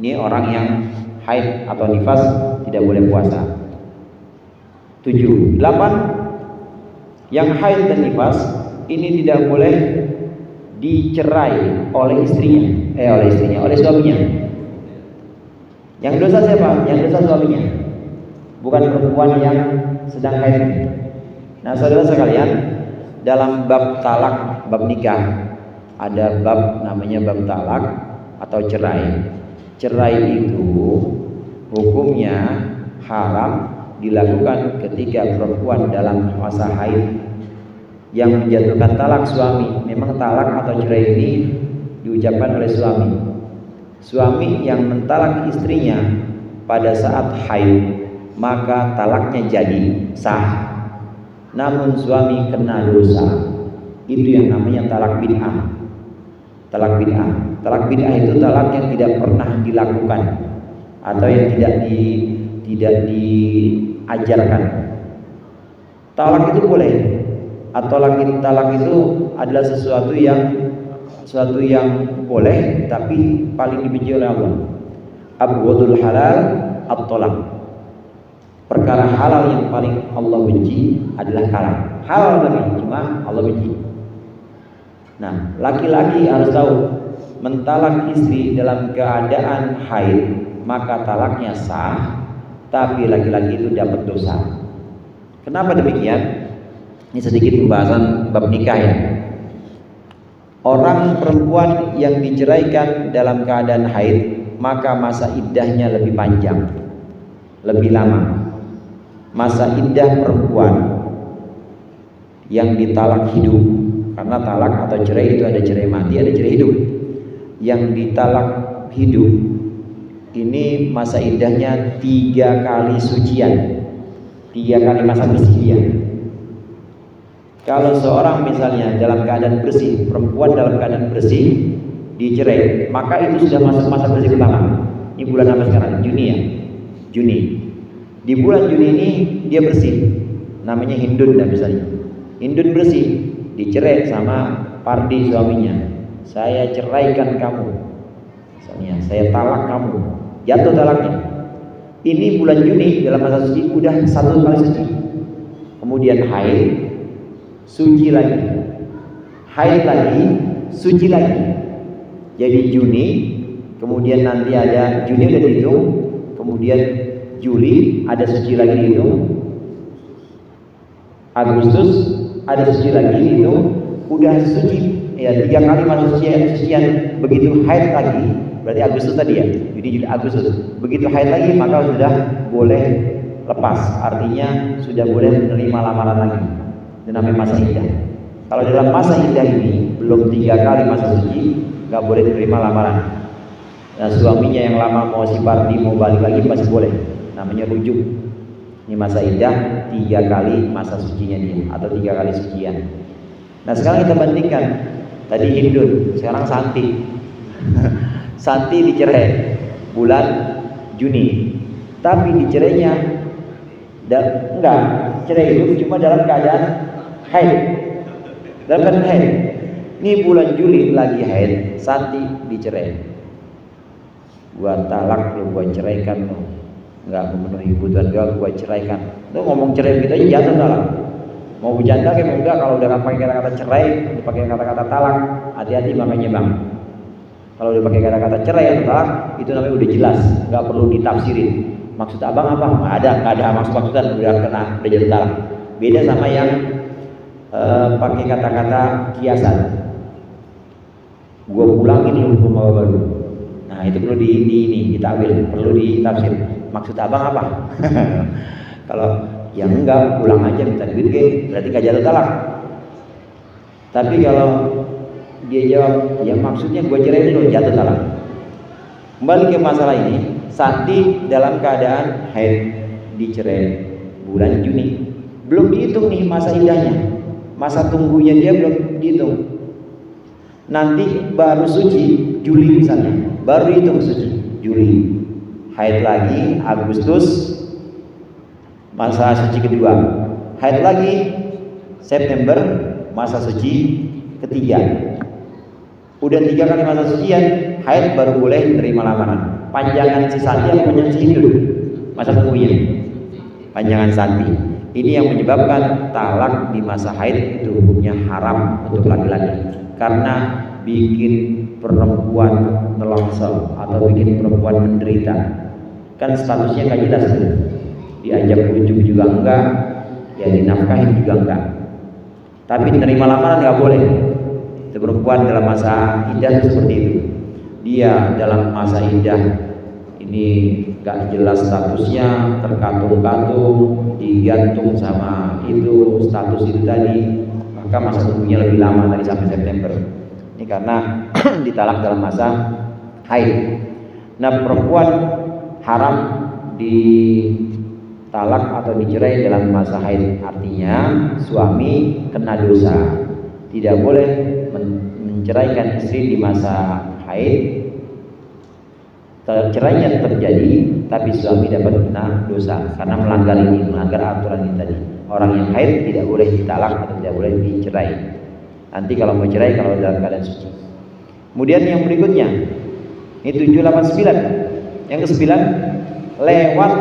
Ini orang yang haid atau nifas tidak boleh puasa. 7, 8 yang haid dan nifas ini tidak boleh dicerai oleh suaminya. Yang dosa siapa? Yang dosa suaminya, bukan perempuan yang sedang haid. Nah, saudara sekalian, dalam bab talak, bab nikah, ada bab namanya bab talak atau cerai. Cerai itu hukumnya haram dilakukan ketika perempuan dalam masa haid yang menjatuhkan talak suami. Memang talak atau cerai ini diucapkan oleh suami. Suami yang mentalak istrinya pada saat haid, maka talaknya jadi sah. Namun suami kena dosa. Itu yang namanya talak bid'ah. Talak bid'ah itu talak yang tidak pernah dilakukan atau yang tidak diajarkan. Talak itu boleh, atau talak itu adalah sesuatu yang boleh tapi paling dibenci oleh Allah. Abghadul halal at-talaq. Perkara halal yang paling Allah benci adalah talak. Halal tapi cuma Allah benci. Nah, laki-laki harus tahu, mentalak istri dalam keadaan haid maka talaknya sah, tapi laki-laki itu dapat dosa. Kenapa demikian? Ini sedikit pembahasan bab nikah ya. Orang perempuan yang diceraikan dalam keadaan haid, maka masa iddahnya lebih panjang, lebih lama. Masa iddah perempuan yang ditalak hidup Karena talak atau cerai itu ada cerai mati, ada cerai hidup. Yang ditalak hidup ini masa iddahnya 3 kali sucian, 3 kali masa bersih dia. Kalau seorang misalnya dalam keadaan bersih, perempuan dalam keadaan bersih dicerai, maka itu sudah masuk masa bersih pertama. Ini bulan apa sekarang? Juni ya? Juni. Di bulan Juni ini dia bersih, namanya Hindun dan misalnya. Hindun bersih, dicerai sama Pardi suaminya. Saya ceraikan kamu, misalnya saya talak kamu, jatuh talaknya. Ini bulan Juni dalam masa suci udah 1 kali suci. Kemudian haid, suci lagi, haid lagi, suci lagi. Jadi Juni, kemudian nanti ada Juni udah dihitung, kemudian Juli ada suci lagi dihitung, Agustus ada suci lagi dihitung, udah suci ya 3 kali masa sucian. Begitu haid lagi, berarti Agustus tadi ya, Juni, Juli, Agustus. Begitu haid lagi maka sudah boleh lepas, artinya sudah boleh menerima lamaran lagi. Itu namanya masa iddah. Kalau dalam masa iddah ini belum 3 kali masa suci, nggak boleh menerima lamaran. Nah, suaminya yang lama mau si Pardi mau balik lagi masih boleh, namanya rujuk. Ini masa iddah 3 kali masa sucinya dia atau 3 kali sucian. Nah sekarang kita bandingkan, tadi Hindun, sekarang Santi. Santi dicerai bulan Juni, tapi dicerainya enggak, cerai itu cuma dalam keadaan haid. Dalam keadaan haid. Ini bulan Juli lagi haid, Santi dicerai. Gua talak lu, gua ceraikan lu. Enggak memenuhi kebutuhan gua ceraikan. Lu ngomong cerai gitu aja jatuh talak. Mau bercanda kayak mau enggak, kalau udah pakai kata-kata cerai, dipakai kata-kata talak, hati-hati makanya bang. Kalau udah pakai kata-kata cerai atau talak, itu namanya udah jelas, nggak perlu ditafsirin. Maksud abang apa? Nggak ada maksud-maksudan, udah jadi talak. Beda sama yang pakai kata-kata kiasan. Gua pulangin lu rumah baru. Nah itu perlu ditakwil, perlu ditafsir. Maksud abang apa? Kalau yang enggak, pulang aja minta duit berarti gak jatuh talak. Tapi kalau dia jawab, ya maksudnya gue cerai dulu, jatuh talak. Kembali ke masalah ini, Santi dalam keadaan haid dicerai bulan Juni, belum dihitung nih masa iddahnya, masa tunggunya dia belum dihitung. Nanti baru suci Juli misalnya, baru dihitung suci Juli, haid lagi Agustus, masa suci kedua, haid lagi September, masa suci ketiga. Udah 3 kali masa sucian, haid baru boleh menerima lamaran. Panjangan si Santi atau panjangan si Hindun? Masa tunggunya panjangan Santi. Ini yang menyebabkan talak di masa haid itu hukumnya haram untuk laki-laki, karena bikin perempuan nelongsong atau bikin perempuan menderita. Kan statusnya nggak jelas tuh. Diajak rujuk juga enggak, ya dinafkahin juga enggak. Tapi menerima lamaran nggak boleh. Perempuan dalam masa iddah seperti itu. Dia dalam masa iddah ini nggak jelas statusnya, terkatung-katung, digantung sama itu status itu tadi, maka masa tunggunya lebih lama tadi sampai September. Ini karena ditalak dalam masa haid. Nah perempuan haram di talak atau dicerai dalam masa haid, artinya suami kena dosa. Tidak boleh menceraikan istri di masa haid. Cerainya terjadi, tapi suami dapat kena dosa karena melanggar aturan ini tadi. Orang yang haid tidak boleh ditalak atau tidak boleh dicerai. Nanti kalau mau cerai kalau dalam keadaan suci. Kemudian yang berikutnya, ini 789. Yang ke-9, lewat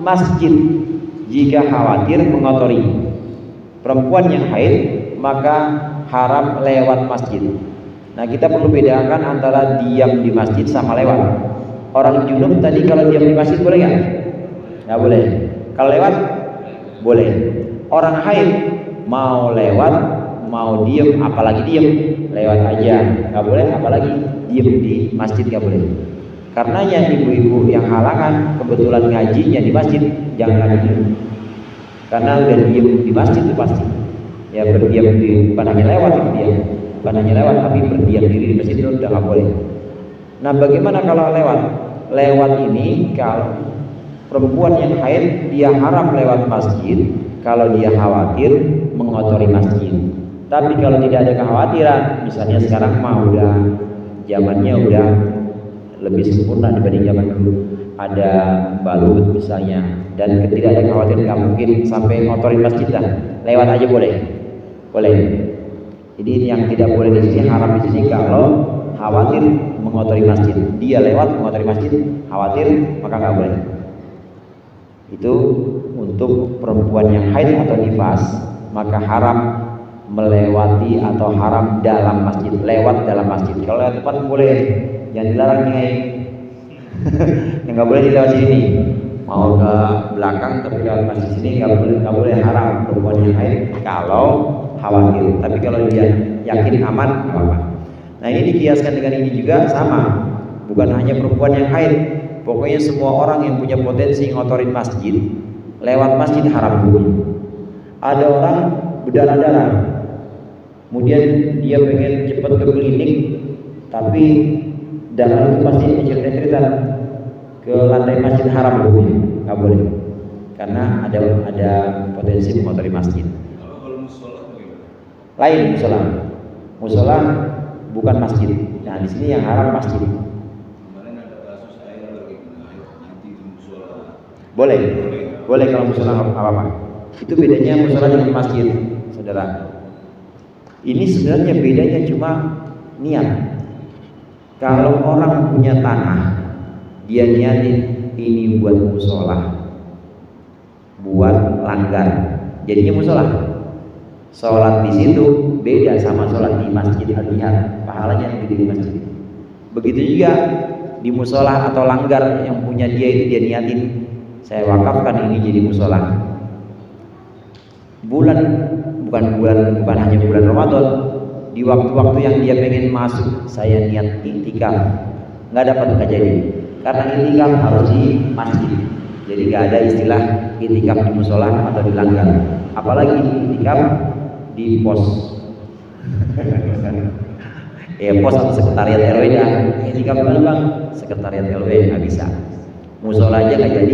masjid jika khawatir mengotori. Perempuan yang haid maka haram lewat masjid. Nah kita perlu bedakan antara diam di masjid sama lewat. Orang junub tadi kalau diam di masjid boleh nggak? Nggak boleh. Kalau lewat boleh. Orang haid mau lewat mau diem, apalagi diem, lewat aja nggak boleh, apalagi diem di masjid nggak boleh. Karena yang ibu-ibu yang halangan kebetulan ngajinya di masjid, jangan lagi diem. Karena udah diem di masjid itu pasti Ya berdiam diri, bukan hanya lewat itu dia, bukan hanya lewat tapi berdiam diri di masjid itu udah nggak boleh. Nah bagaimana kalau lewat? Lewat ini kalau perempuan yang haid dia haram lewat masjid kalau dia khawatir mengotori masjid. Tapi kalau tidak ada kekhawatiran, misalnya sekarang mah udah zamannya udah lebih sempurna dibanding zaman dulu, ada balut misalnya, dan tidak ada kekhawatiran nggak mungkin sampai ngotorin masjid lah, lewat aja boleh. Jadi yang tidak boleh di sini, haram di sini kalau khawatir mengotori masjid. Dia lewat mengotori masjid, khawatir, maka nggak boleh. Itu untuk perempuan yang haid atau nifas, maka haram melewati atau haram dalam masjid, lewat dalam masjid. Kalau lewat depan boleh, jangan dilarang nih. Yang nggak boleh dilewat sini. Mau ke belakang tapi lewat masjid sini nggak boleh, haram perempuan yang haid kalau khawatir. Tapi kalau dia yakin aman, nggak apa-apa. Nah ini dikiaskan dengan ini juga sama, bukan hanya perempuan yang haid, pokoknya semua orang yang punya potensi ngotorin masjid, lewat masjid haram hukumnya. Ada orang berdarah-darah, kemudian dia pengen cepat ke klinik, tapi darah itu pasti cerita-cerita ke lantai masjid, haram hukumnya, nggak boleh, karena ada potensi mengotori masjid. Lain musola bukan masjid. Nah di sini yang haram masjid. Boleh kalau musola apa-apa. Itu bedanya musola dengan masjid, saudara. Ini sebenarnya bedanya cuma niat. Kalau orang punya tanah, dia niatin ini buat musola, buat langgar, jadinya musola. Sholat di situ beda sama sholat di masjid Al-Jihad, pahalanya lebih di masjid. Begitu juga di musola atau langgar yang punya dia itu dia niatin, saya wakafkan ini jadi musola. Bukan hanya bulan Ramadan, di waktu-waktu yang dia pengen masuk, saya niat iktikaf, nggak dapat kejadian karena iktikaf harus di masjid. Jadi nggak ada istilah iktikaf di musola atau di langgar, apalagi iktikaf di pos. Pos atau sekretariat RW dah. Iktikaf mana bang? Sekretariat RW nggak bisa. Musola aja nggak jadi.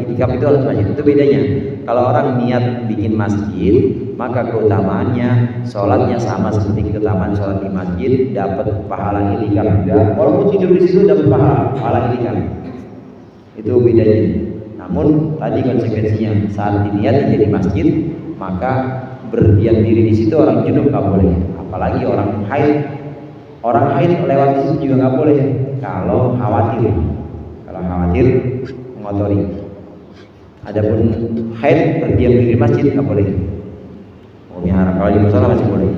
Iktikaf itu harus masjid. Itu bedanya. Kalau orang niat bikin masjid, maka keutamaannya sholatnya sama seperti keutamaan sholat di masjid, dapat pahala iktikaf juga. Walaupun tidur di situ dapat pahala iktikaf. Itu bedanya. Namun tadi konsekuensinya saat diniat jadi masjid, maka berdiam diri di situ orang junub nggak boleh, apalagi orang haid. Orang haid lewat di situ juga nggak boleh kalau khawatir mengotori. Adapun haid berdiam diri di masjid nggak boleh. Haram. Kalau di musola masih boleh.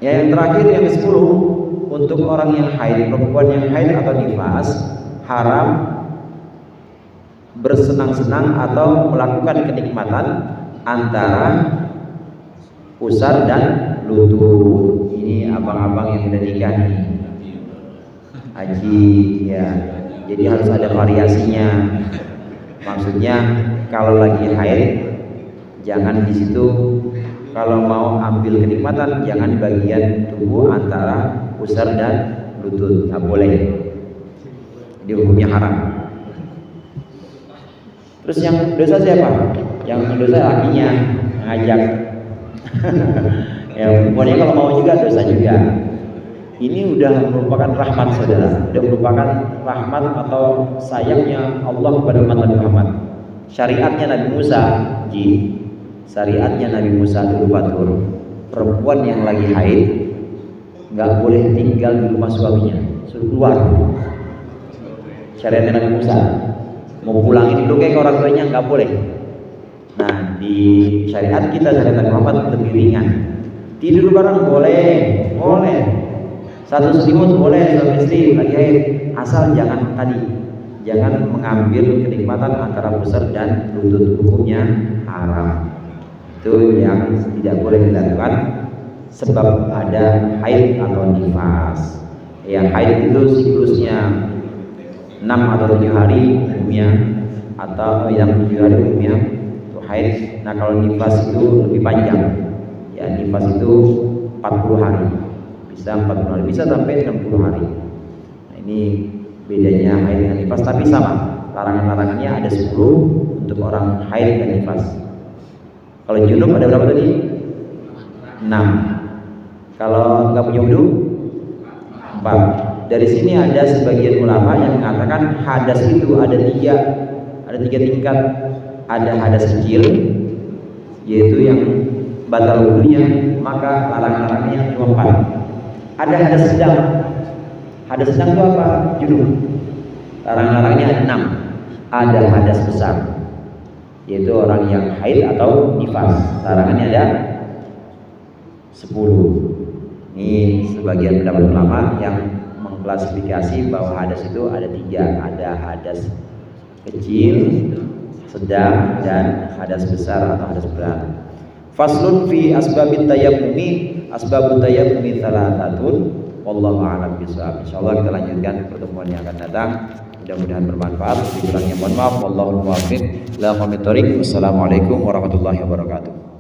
Ya, yang terakhir yang ke-10 untuk orang yang haid, perempuan yang haid atau nifas, haram bersenang-senang atau melakukan kenikmatan antara pusar dan lutut. Ini abang-abang yang udah nikah nih, haji ya, jadi harus ada variasinya. Maksudnya kalau lagi haid jangan di situ, kalau mau ambil kenikmatan jangan bagian tubuh antara pusar dan lutut, nggak boleh, di hukumnya haram. Terus yang dosa siapa? Yang dosa lakinya ngajak. Ya, pokoknya kalau mau juga dosa juga. Ini udah merupakan rahmat saudara, udah merupakan rahmat atau sayangnya Allah kepada umat Nabi Muhammad. Syariatnya Nabi Musa, syariatnya Nabi Musa dulu fatur, perempuan yang lagi haid nggak boleh tinggal di rumah suaminya, suruh keluar. Syariatnya Nabi Musa, mau pulangin dulu kayak orang tuanya nggak boleh. Nah di syariat kita, syariat Nabi Muhammad lebih ringan. Tidur bareng boleh, satu selimut boleh, suami istri lagi haid, asal jangan mengambil kenikmatan antara pusar dan lutut, hukumnya haram. Itu yang tidak boleh dilakukan sebab ada haid atau nifas. Yang haid itu siklusnya 6 atau 7 hari umumnya, atau yang 7 hari umumnya itu haid. Nah kalau nifas itu lebih panjang. Ya nifas itu 40 hari. Bisa 40 hari, bisa sampai 60 hari. Nah ini bedanya haid dengan nifas, tapi sama. Larangan-larangannya ada 10 untuk orang haid dan nifas. Kalau junub ada berapa tadi? 6. Kalau nggak punya wudu 4. Dari sini ada sebagian ulama yang mengatakan hadas itu ada tiga tingkat. Ada hadas kecil, yaitu yang batal wudunya, maka larangan-larangannya cuma 4. Ada hadas sedang. Hadas sedang itu apa? Junub. Larangan-larangannya ada 6. Ada hadas besar, yaitu orang yang haid atau nifas. Larangannya ada 10. Ini sebagian pendapat ulama yang mengklasifikasi bahwa hadas itu ada 3. Ada hadas kecil, sedang, dan hadas besar atau hadas berat. Faslun fi asbabit tayammumi. Asbabut tayammumi thalathatun. Wallahu a'lam bishawab. Insyaallah kita lanjutkan pertemuan yang akan datang. Mudah-mudahan bermanfaat. Kurangnya mohon maaf. Wallahu muwaffiq ila aqwamit thoriq. Wassalamualaikum warahmatullahi wabarakatuh.